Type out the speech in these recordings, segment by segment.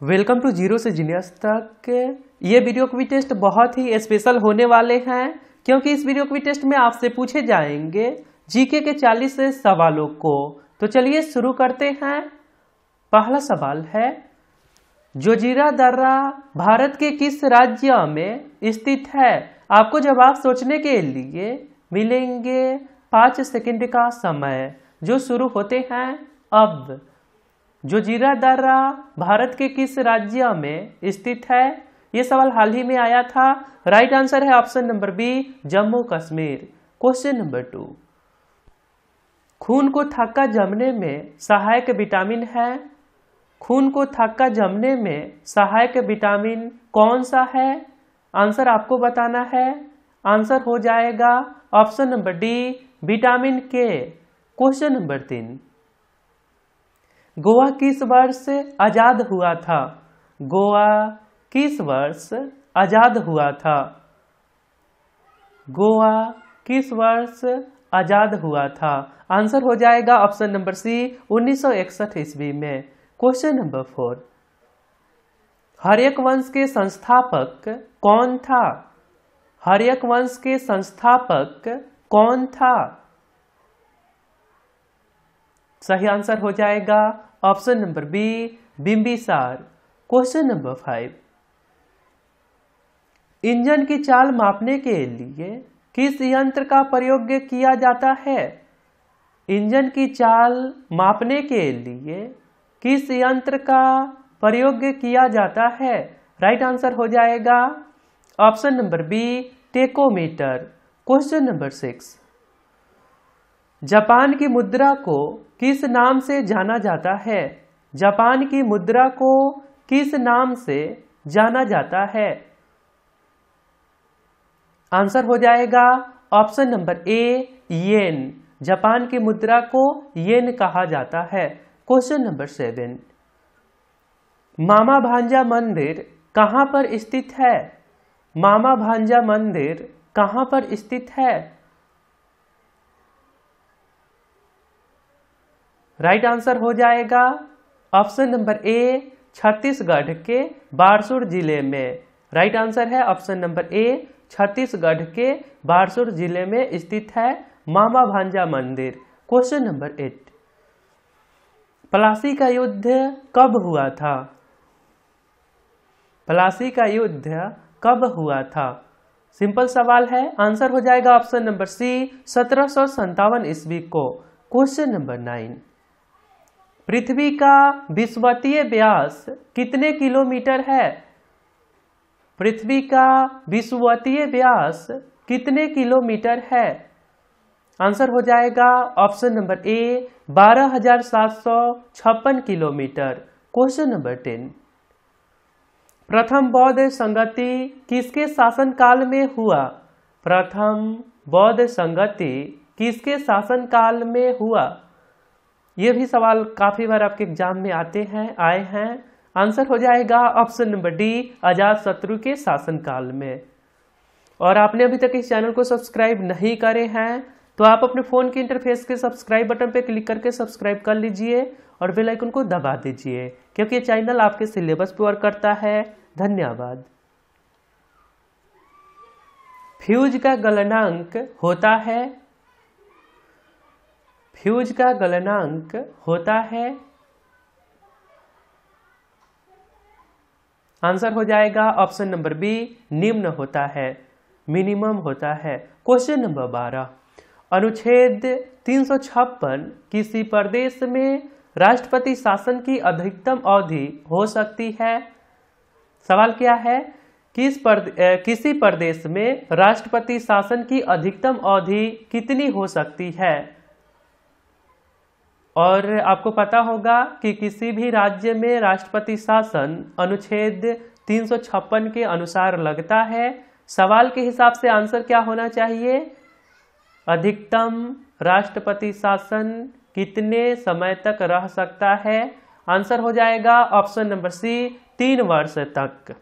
Welcome to zero से genius तक। ये वीडियो क्विज टेस्ट बहुत ही स्पेशल होने वाले हैं क्योंकि इस वीडियो क्विज टेस्ट में आपसे पूछे जाएंगे जीके के 40 सवालों को। तो चलिए शुरू करते हैं। पहला सवाल है, जोजिरा दर्रा भारत के किस राज्य में स्थित है? आपको जवाब सोचने के लिए मिलेंगे 5 सेकंड का समय जो शुरू होते हैं अब। जोजिरा दर्रा भारत के किस राज्य में स्थित है? यह सवाल हाल ही में आया था। राइट आंसर है option number B, Jammu Kashmir. Question number 2, खून को थक्का जमने में सहायक विटामिन है। खून को थक्का जमने में सहायक विटामिन कौन सा है? आंसर आपको बताना है। आंसर हो जाएगा ऑप्शन नंबर डी, विटामिन के। क्वेश्चन नंबर 3, गोवा किस वर्ष आजाद हुआ था? गोवा किस वर्ष आजाद हुआ था? गोवा किस वर्ष आजाद हुआ था? आंसर हो जाएगा ऑप्शन नंबर सी, 1961 ईस्वी में। क्वेश्चन नंबर 4, हर्यक वंश के संस्थापक कौन था? हर्यक वंश के संस्थापक कौन था? सही आंसर हो जाएगा option number B, Bimbisara. Question number 5, engine की चाल मापने के लिए किस यंत्र का प्रयोग किया जाता है? इंजन की चाल मापने के लिए किस यंत्र का प्रयोग किया जाता है? राइट आंसर हो जाएगा option number B, tachometer. Question number 6, Japan की मुद्रा को किस नाम से जाना जाता है? जापान की मुद्रा को किस नाम से जाना जाता है? आंसर हो जाएगा ऑप्शन नंबर ए, येन। जापान की मुद्रा को येन कहा जाता है। क्वेश्चन नंबर 7, मामा भांजा मंदिर कहां पर स्थित है? मामा भांजा मंदिर कहां पर स्थित है? राइट आंसर हो जाएगा ऑप्शन नंबर ए, छत्तीसगढ़ के बारसूर जिले में। राइट आंसर है ऑप्शन नंबर ए, छत्तीसगढ़ के बारसूर जिले में स्थित है मामा भांजा मंदिर। क्वेश्चन नंबर 8, प्लासी का युद्ध कब हुआ था? प्लासी का युद्ध कब हुआ था? सिंपल सवाल है। आंसर हो जाएगा ऑप्शन नंबर सी, 1757 ईस्वी को। क्वेश्चन नंबर 9, पृथ्वी का विषुवतीय व्यास कितने किलोमीटर है? पृथ्वी का विषुवतीय व्यास कितने किलोमीटर है? आंसर हो जाएगा ऑप्शन नंबर ए, 12,756 किलोमीटर। क्वेश्चन नंबर 10, प्रथम बौद्ध संगति किसके शासनकाल में हुआ? प्रथम बौद्ध संगति किसके शासनकाल में हुआ? ये भी सवाल काफी बार आपके एग्जाम में आए हैं। आंसर हो जाएगा ऑप्शन नंबर डी, अजातशत्रु के शासनकाल में। और आपने अभी तक इस चैनल को सब्सक्राइब नहीं करे हैं तो आप अपने फोन के इंटरफेस के सब्सक्राइब बटन पर क्लिक करके सब्सक्राइब कर लीजिए और बेल आइकन को दबा दीजिए क्योंकि ये चैनल आपके सिलेबस पर वर्क करता है। धन्यवाद। फ्यूज का गलनांक होता है? फ्यूज का गलनांक होता है? आंसर हो जाएगा ऑप्शन नंबर बी, निम्न होता है, मिनिमम होता है। क्वेश्चन नंबर 12, अनुच्छेद 356 किसी प्रदेश में राष्ट्रपति शासन की अधिकतम अवधि हो सकती है? सवाल क्या है, किसी प्रदेश में राष्ट्रपति शासन की अधिकतम अवधि कितनी हो सकती है? और आपको पता होगा कि किसी भी राज्य में राष्ट्रपति शासन अनुच्छेद 356 के अनुसार लगता है। सवाल के हिसाब से आंसर क्या होना चाहिए? अधिकतम राष्ट्रपति शासन कितने समय तक रह सकता है? आंसर हो जाएगा ऑप्शन नंबर सी, 3 वर्ष तक।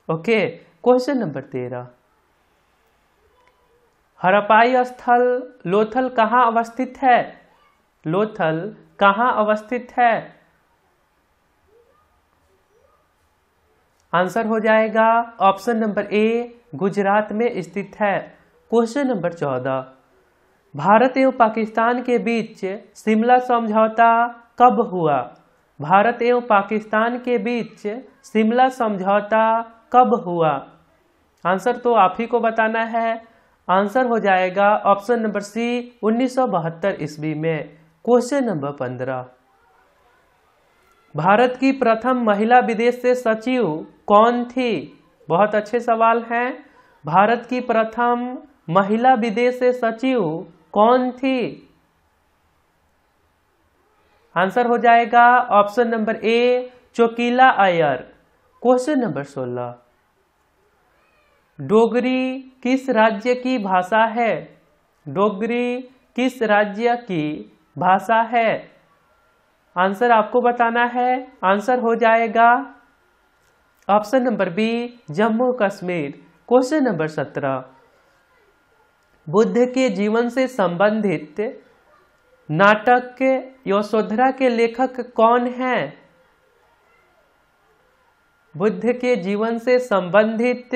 ओके। क्वेश्चन नंबर 13, हड़प्पाई स्थल लोथल कहाँ अवस्थित है? लोथल कहाँ अवस्थित है? आंसर हो जाएगा ऑप्शन नंबर ए, गुजरात में स्थित है। क्वेश्चन नंबर 14, भारत एवं पाकिस्तान के बीच शिमला समझौता कब हुआ? भारत एवं पाकिस्तान के बीच शिमला समझौता कब हुआ? आंसर तो आप ही को बताना है। आंसर हो जाएगा ऑप्शन नंबर सी, 1972 ईस्वी में। क्वेश्चन नंबर 15, भारत की प्रथम महिला विदेश सचिव कौन थी? बहुत अच्छे सवाल हैं। भारत की प्रथम महिला विदेश सचिव कौन थी? आंसर हो जाएगा option number A, Chokila Iyer. Question number 16, Dogri किस राज्य की भाषा है? डोगरी किस राज्य की भाषा है? आंसर आपको बताना है। आंसर हो जाएगा option number B, Jammu Kashmir. Question number 17, Buddha के जीवन से संबंधित नाटक यशोधरा के लेखक कौन हैं? बुद्ध के जीवन से संबंधित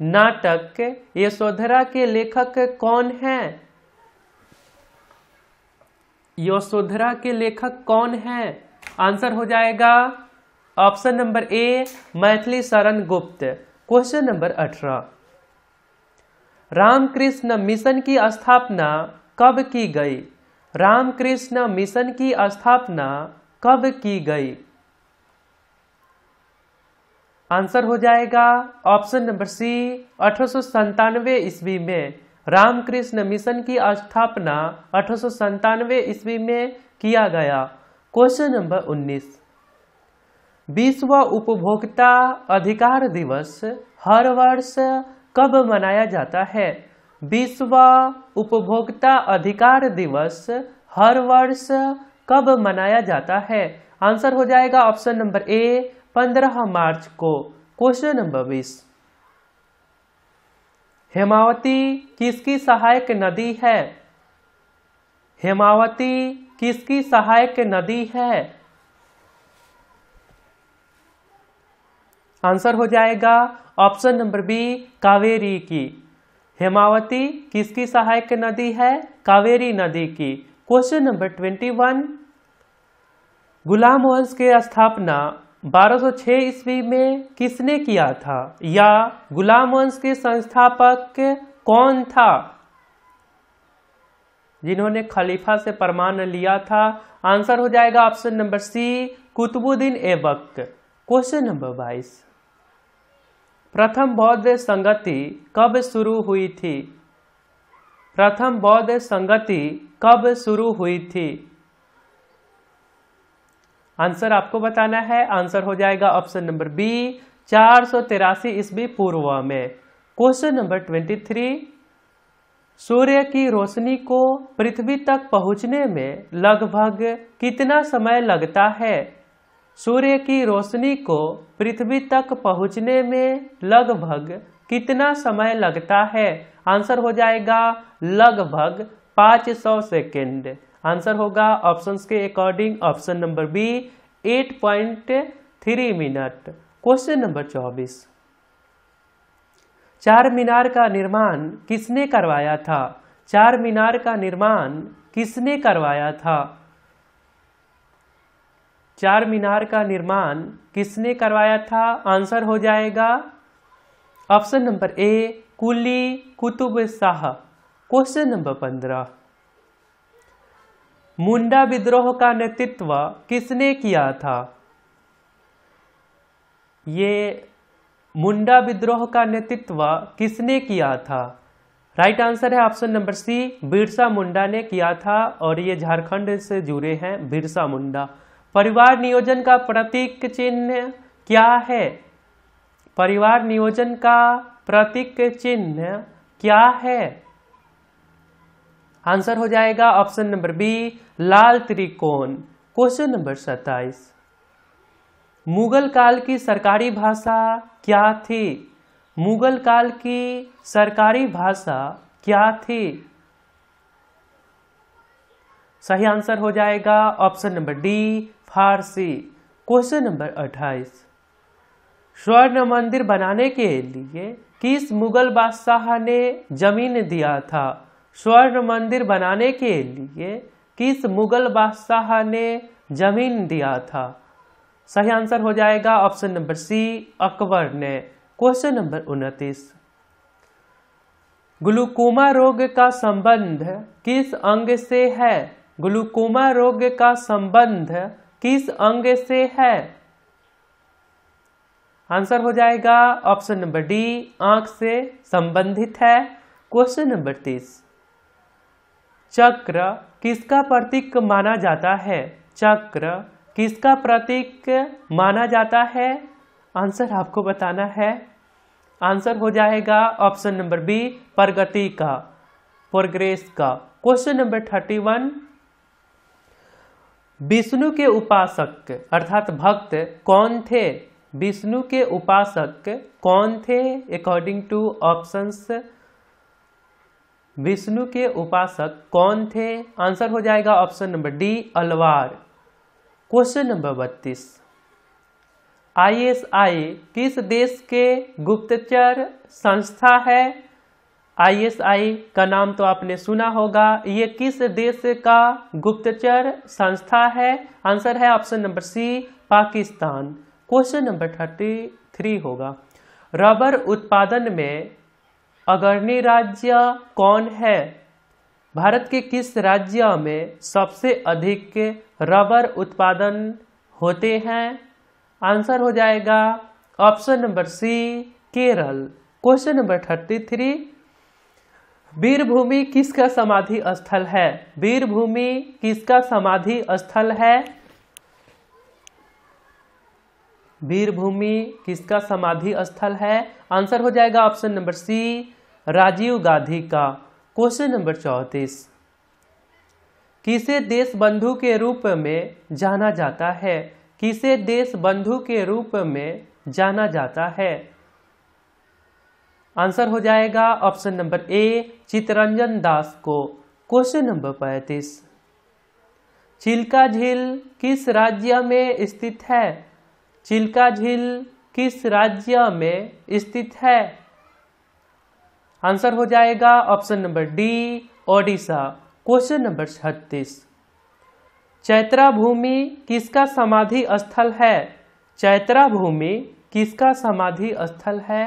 नाटक यशोधरा के लेखक कौन हैं? यशोधरा के लेखक कौन हैं? आंसर हो जाएगा ऑप्शन नंबर ए, Maithili Sharan Gupt. Question number 18, Ramakrishna mission की स्थापना कब की गई? रामकृष्ण मिशन की स्थापना कब की गई? आंसर हो जाएगा ऑप्शन नंबर सी, 1897 ईस्वी में। रामकृष्ण मिशन की स्थापना 1897 ईस्वी में किया गया। क्वेश्चन नंबर 19, विश्व उपभोक्ता अधिकार दिवस हर वर्ष कब मनाया जाता है? विश्व उपभोक्ता अधिकार दिवस हर वर्ष कब मनाया जाता है? आंसर हो जाएगा ऑप्शन नंबर ए, 15 मार्च को। क्वेश्चन नंबर 20, हेमावती किसकी सहायक नदी है? हेमावती किसकी सहायक नदी है? आंसर हो जाएगा ऑप्शन नंबर बी, कावेरी की। हेमावती किसकी सहायक नदी है? कावेरी नदी की। क्वेश्चन नंबर 21, गुलाम वंश की स्थापना 1206 ईस्वी में किसने किया था? या गुलाम वंश के संस्थापक कौन था जिन्होंने खलीफा से फरमान लिया था? आंसर हो जाएगा option number C, Qutbuddin Aibak. Question number 22, प्रथम बौद्ध संगति कब शुरू हुई थी? प्रथम बौद्ध संगति कब शुरू हुई थी? आंसर आपको बताना है। आंसर हो जाएगा ऑप्शन नंबर बी, 483 ईस्वी पूर्व में। क्वेश्चन नंबर 23, सूर्य की रोशनी को पृथ्वी तक पहुंचने में लगभग कितना समय लगता है? सूर्य की रोशनी को पृथ्वी तक पहुंचने में लगभग कितना समय लगता है? आंसर हो जाएगा लगभग 500 सेकेंड। आंसर होगा ऑप्शंस के अकॉर्डिंग ऑप्शन नंबर बी, 8.3 मिनट। क्वेश्चन नंबर 24, चार मीनार का निर्माण किसने करवाया था? चार मीनार का निर्माण किसने करवाया था? चार मीनार का निर्माण किसने करवाया था? आंसर हो जाएगा option number A, Quli Qutb Shah. Question number 15, Munda विद्रोह का नेतृत्व किसने किया था? ये मुंडा विद्रोह का नेतृत्व किसने किया था? राइट आंसर है ऑप्शन नंबर सी, बिरसा मुंडा ने किया था। और ये झारखंड से जुड़े हैं बिरसा मुंडा। परिवार नियोजन का प्रतीक चिन्ह क्या है? परिवार नियोजन का प्रतीक चिन्ह क्या है? आंसर हो जाएगा ऑप्शन नंबर बी, लाल त्रिकोण। क्वेश्चन नंबर 27, मुगल काल की सरकारी भाषा क्या थी? मुगल काल की सरकारी भाषा क्या थी? सही आंसर हो जाएगा ऑप्शन नंबर डी, फारसी। क्वेश्चन नंबर 28, स्वर्ण मंदिर बनाने के लिए किस मुगल बादशाह ने जमीन दिया था? स्वर्ण मंदिर बनाने के लिए किस मुगल बादशाह ने जमीन दिया था? सही आंसर हो जाएगा ऑप्शन नंबर सी, अकबर ने। क्वेश्चन नंबर 29, ग्लूकोमा रोग का संबंध किस अंग से है? ग्लूकोमा रोग का संबंध किस अंग से है? आंसर हो जाएगा ऑप्शन नंबर डी, आंख से संबंधित है। क्वेश्चन नंबर 30, चक्र किसका प्रतीक माना जाता है? चक्र किसका प्रतीक माना जाता है? आंसर आपको बताना है। आंसर हो जाएगा ऑप्शन नंबर बी, प्रगति का, प्रोग्रेस का। क्वेश्चन नंबर 31, विष्णु के उपासक अर्थात भक्त कौन थे? विष्णु के उपासक कौन थे अकॉर्डिंग टू ऑप्शंस? विष्णु के उपासक कौन थे? आंसर हो जाएगा option number D, Alvar. Question number 32, ISI किस देश के गुप्तचर संस्था है? ISI का नाम तो आपने सुना होगा, ये किस देश का गुप्तचर संस्था है? आंसर है option number C, Pakistan. Question number 33 होगा, रबर उत्पादन में अग्रणी राज्य कौन है? भारत के किस राज्य में सबसे अधिक रबर उत्पादन होते हैं? आंसर हो जाएगा option number C, Kerala. Question number 33, Veerbhumi किसका समाधि स्थल है? वीरभूमि किसका समाधि स्थल है? वीरभूमि किसका समाधि स्थल है? आंसर हो जाएगा option number C, Rajiv Gandhi का। क्वेश्चन नंबर 34, किसे देश बंधु के रूप में जाना जाता है? किसे देश बंधु के रूप में जाना जाता है? आंसर हो जाएगा ऑप्शन नंबर ए, चित्तरंजन दास को। क्वेश्चन नंबर 35, चिल्का झील किस राज्य में स्थित है? चिल्का झील किस राज्य में स्थित है? आंसर हो जाएगा option number D, Odisha. Question number 36, Chaitya Bhoomi किसका समाधि स्थल है? चैत्रा भूमि किसका समाधि स्थल है?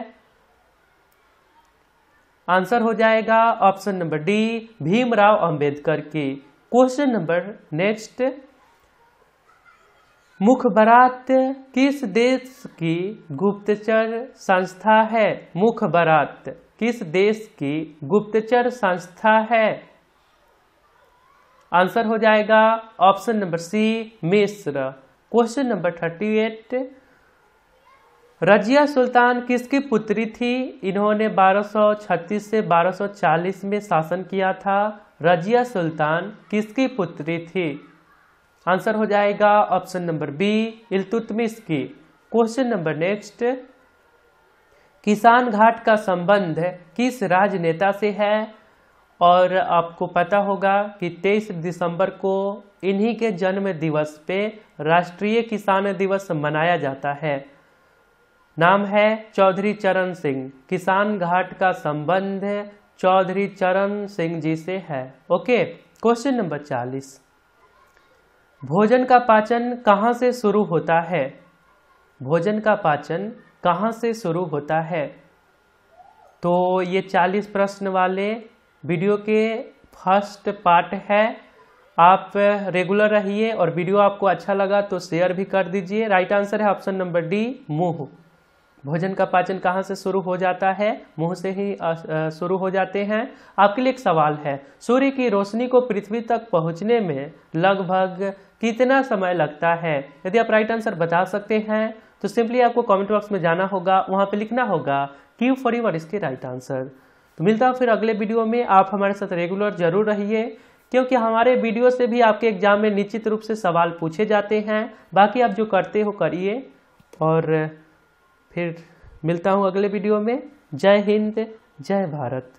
आंसर हो जाएगा option number D, Bhimrao Ambedkar की। क्वेश्चन नंबर नेक्स्ट, मुखबरात किस देश की गुप्तचर संस्था है? मुखबरात किस देश की गुप्तचर संस्था है? आंसर हो जाएगा ऑप्शन नंबर सी, मिस्र। क्वेश्चन नंबर 38, रजिया सुल्तान किसकी पुत्री थी? इन्होंने 1236 से 1240 में शासन किया था। रजिया सुल्तान किसकी पुत्री थी? आंसर हो जाएगा ऑप्शन नंबर बी, इल्तुतमिश की। क्वेश्चन नंबर नेक्स्ट, किसान घाट का संबंध किस राजनेता से है? और आपको पता होगा कि 23 दिसंबर को इन्हीं के जन्म दिवस पे राष्ट्रीय किसान दिवस मनाया जाता है। नाम है चौधरी चरण सिंह। किसान घाट का संबंध चौधरी चरण सिंह जी से है। ओके। क्वेश्चन नंबर 40, भोजन का पाचन कहाँ से शुरू होता है? भोजन का पाचन कहाँ से शुरू होता है? तो ये 40 प्रश्न वाले वीडियो के फर्स्ट पार्ट है। आप रेगुलर रहिए और वीडियो आपको अच्छा लगा तो शेयर भी कर दीजिए। राइट आंसर है ऑप्शन नंबर डी, मुंह। भोजन का पाचन कहाँ से शुरू हो जाता है? मुंह से ही शुरू हो जाते हैं। आपके लिए एक सवाल है, सूर्य की रोशनी को पृथ्वी तक पहुंचने में लगभग कितना समय लगता है? यदि आप राइट आंसर बता सकते हैं तो सिंपली आपको कमेंट बॉक्स में जाना होगा, वहां पे लिखना होगा क्यू फॉर यूर इसके राइट आंसर। तो मिलता हूं फिर अगले वीडियो में। आप हमारे साथ रेगुलर जरूर रहिए, क्योंकि हमारे वीडियो से भी आपके एग्जाम में निश्चित रूप से सवाल पूछे जाते हैं। बाकी आप जो करते हो करिए, और फिर मिलता हूं अगले वीडियो में। जय हिंद, जय भारत।